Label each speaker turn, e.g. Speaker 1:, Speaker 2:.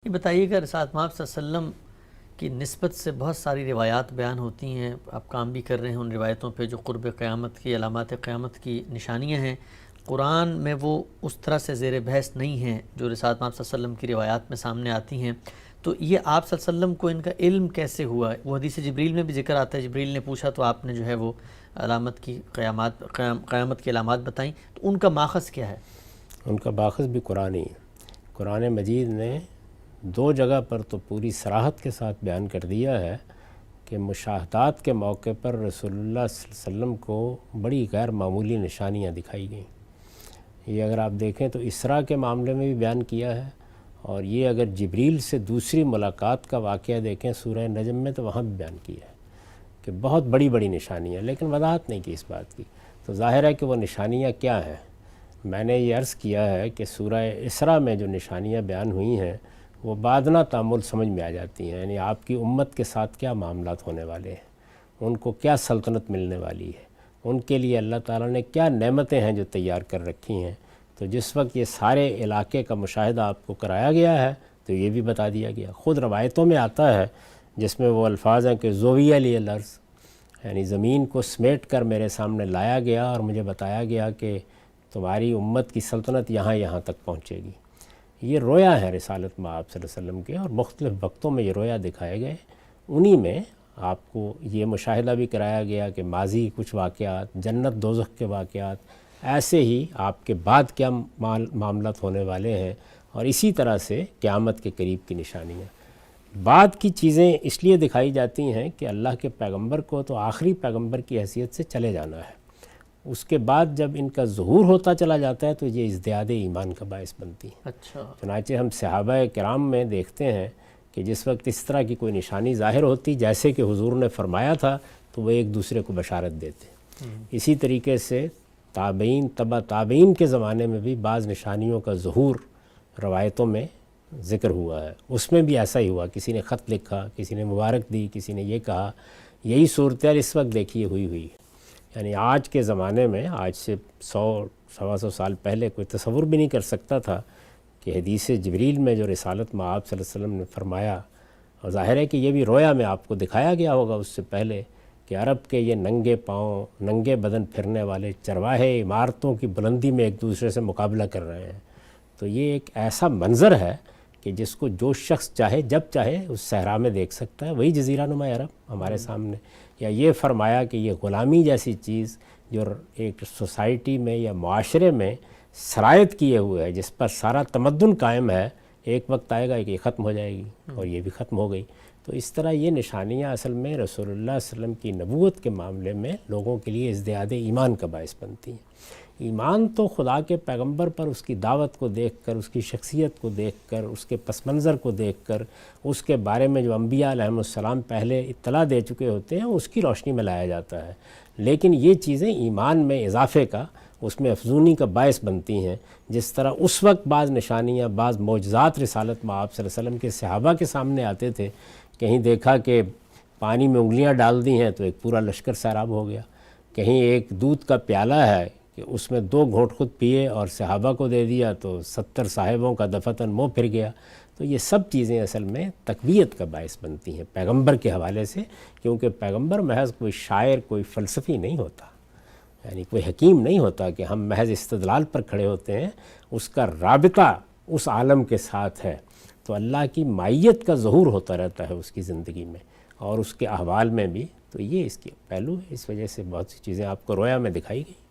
Speaker 1: یہ بتائیے کہ رسالت مآب صلی اللہ علیہ وسلم کی نسبت سے بہت ساری روایات بیان ہوتی ہیں، آپ کام بھی کر رہے ہیں ان روایتوں پہ جو قرب قیامت کی علامات قیامت کی نشانیاں ہیں۔ قرآن میں وہ اس طرح سے زیر بحث نہیں ہیں جو رسالت مآب صلی اللہ علیہ وسلم کی روایات میں سامنے آتی ہیں، تو یہ آپ صلی اللہ علیہ وسلم کو ان کا علم کیسے ہوا؟ وہ حدیث جبریل میں بھی ذکر آتا ہے، جبریل نے پوچھا تو آپ نے جو ہے وہ علامت کی قیامت کی علامات بتائیں، تو ان کا ماخذ کیا ہے؟
Speaker 2: ان کا ماخذ بھی قرآن ہی ہے۔ قرآن مجید نے دو جگہ پر تو پوری صراحت کے ساتھ بیان کر دیا ہے کہ مشاہدات کے موقع پر رسول اللہ صلی اللہ علیہ وسلم کو بڑی غیر معمولی نشانیاں دکھائی گئیں۔ یہ اگر آپ دیکھیں تو اسراء کے معاملے میں بھی بیان کیا ہے، اور یہ اگر جبریل سے دوسری ملاقات کا واقعہ دیکھیں سورہ نجم میں تو وہاں بھی بیان کیا ہے کہ بہت بڑی بڑی نشانیاں، لیکن وضاحت نہیں کی اس بات کی۔ تو ظاہر ہے کہ وہ نشانیاں کیا ہیں۔ میں نے یہ عرض کیا ہے کہ سورہ اسراء میں جو نشانیاں بیان ہوئی ہیں وہ بادنہ تعامل سمجھ میں آ جاتی ہیں، یعنی آپ کی امت کے ساتھ کیا معاملات ہونے والے ہیں، ان کو کیا سلطنت ملنے والی ہے، ان کے لیے اللہ تعالیٰ نے کیا نعمتیں ہیں جو تیار کر رکھی ہیں۔ تو جس وقت یہ سارے علاقے کا مشاہدہ آپ کو کرایا گیا ہے تو یہ بھی بتا دیا گیا۔ خود روایتوں میں آتا ہے جس میں وہ الفاظ ہیں کہ زویہ لی الارض، یعنی زمین کو سمیٹ کر میرے سامنے لایا گیا اور مجھے بتایا گیا کہ تمہاری امت کی سلطنت یہاں یہاں تک پہنچے گی۔ یہ رویا ہے رسالت مآب صلی اللہ علیہ وسلم کے، اور مختلف وقتوں میں یہ رویا دکھائے گئے۔ انہی میں آپ کو یہ مشاہدہ بھی کرایا گیا کہ ماضی کچھ واقعات، جنت دوزخ کے واقعات، ایسے ہی آپ کے بعد کیا معاملات ہونے والے ہیں، اور اسی طرح سے قیامت کے قریب کی نشانیاں۔ بعد کی چیزیں اس لیے دکھائی جاتی ہیں کہ اللہ کے پیغمبر کو تو آخری پیغمبر کی حیثیت سے چلے جانا ہے، اس کے بعد جب ان کا ظہور ہوتا چلا جاتا ہے تو یہ ازدیاد ایمان کا باعث بنتی ہے۔
Speaker 1: اچھا،
Speaker 2: چنانچہ ہم صحابہ کرام میں دیکھتے ہیں کہ جس وقت اس طرح کی کوئی نشانی ظاہر ہوتی جیسے کہ حضور نے فرمایا تھا تو وہ ایک دوسرے کو بشارت دیتے۔ اسی طریقے سے تابعین، تبع تابعین کے زمانے میں بھی بعض نشانیوں کا ظہور روایتوں میں ذکر ہوا ہے، اس میں بھی ایسا ہی ہوا، کسی نے خط لکھا، کسی نے مبارک دی، کسی نے یہ کہا۔ یہی صورتحال اس وقت دیکھیے ہوئی ہے، یعنی آج کے زمانے میں، آج سے 100-125 سال پہلے کوئی تصور بھی نہیں کر سکتا تھا کہ حدیث جبریل میں جو رسالت مآب صلی اللہ علیہ وسلم نے فرمایا، اور ظاہر ہے کہ یہ بھی رویا میں آپ کو دکھایا گیا ہوگا اس سے پہلے، کہ عرب کے یہ ننگے پاؤں، ننگے بدن پھرنے والے چرواہے عمارتوں کی بلندی میں ایک دوسرے سے مقابلہ کر رہے ہیں۔ تو یہ ایک ایسا منظر ہے کہ جس کو جو شخص چاہے جب چاہے اس صحرا میں دیکھ سکتا ہے۔ وہی جزیرہ نما عرب ہمارے سامنے، یا یہ فرمایا کہ یہ غلامی جیسی چیز جو ایک سوسائٹی میں یا معاشرے میں سرایت کیے ہوئے ہے، جس پر سارا تمدن قائم ہے، ایک وقت آئے گا کہ یہ ختم ہو جائے گی، اور یہ بھی ختم ہو گئی۔ تو اس طرح یہ نشانیاں اصل میں رسول اللہ صلی اللہ علیہ وسلم کی نبوت کے معاملے میں لوگوں کے لیے ازدیاد ایمان کا باعث بنتی ہیں۔ ایمان تو خدا کے پیغمبر پر اس کی دعوت کو دیکھ کر، اس کی شخصیت کو دیکھ کر، اس کے پس منظر کو دیکھ کر، اس کے بارے میں جو انبیاء علیہ السلام پہلے اطلاع دے چکے ہوتے ہیں اس کی روشنی میں لایا جاتا ہے۔ لیکن یہ چیزیں ایمان میں اضافے کا، اس میں افزونی کا باعث بنتی ہیں۔ جس طرح اس وقت بعض نشانیاں، بعض معجزات رسالت مآب صلی اللہ علیہ وسلم کے صحابہ کے سامنے آتے تھے، کہیں دیکھا کہ پانی میں انگلیاں ڈال دی ہیں تو ایک پورا لشکر سیراب ہو گیا، کہیں ایک دودھ کا پیالہ ہے کہ اس میں 2 گھونٹ خود پیے اور صحابہ کو دے دیا تو 70 صاحبوں کا دفتن منہ پھر گیا۔ تو یہ سب چیزیں اصل میں تقویت کا باعث بنتی ہیں پیغمبر کے حوالے سے، کیونکہ پیغمبر محض کوئی شاعر، کوئی فلسفی نہیں ہوتا، یعنی کوئی حکیم نہیں ہوتا کہ ہم محض استدلال پر کھڑے ہوتے ہیں، اس کا رابطہ اس عالم کے ساتھ ہے۔ تو اللہ کی معیت کا ظہور ہوتا رہتا ہے اس کی زندگی میں اور اس کے احوال میں بھی۔ تو یہ اس کے پہلو ہے، اس وجہ سے بہت سی چیزیں آپ کو رویا میں دکھائی گئی۔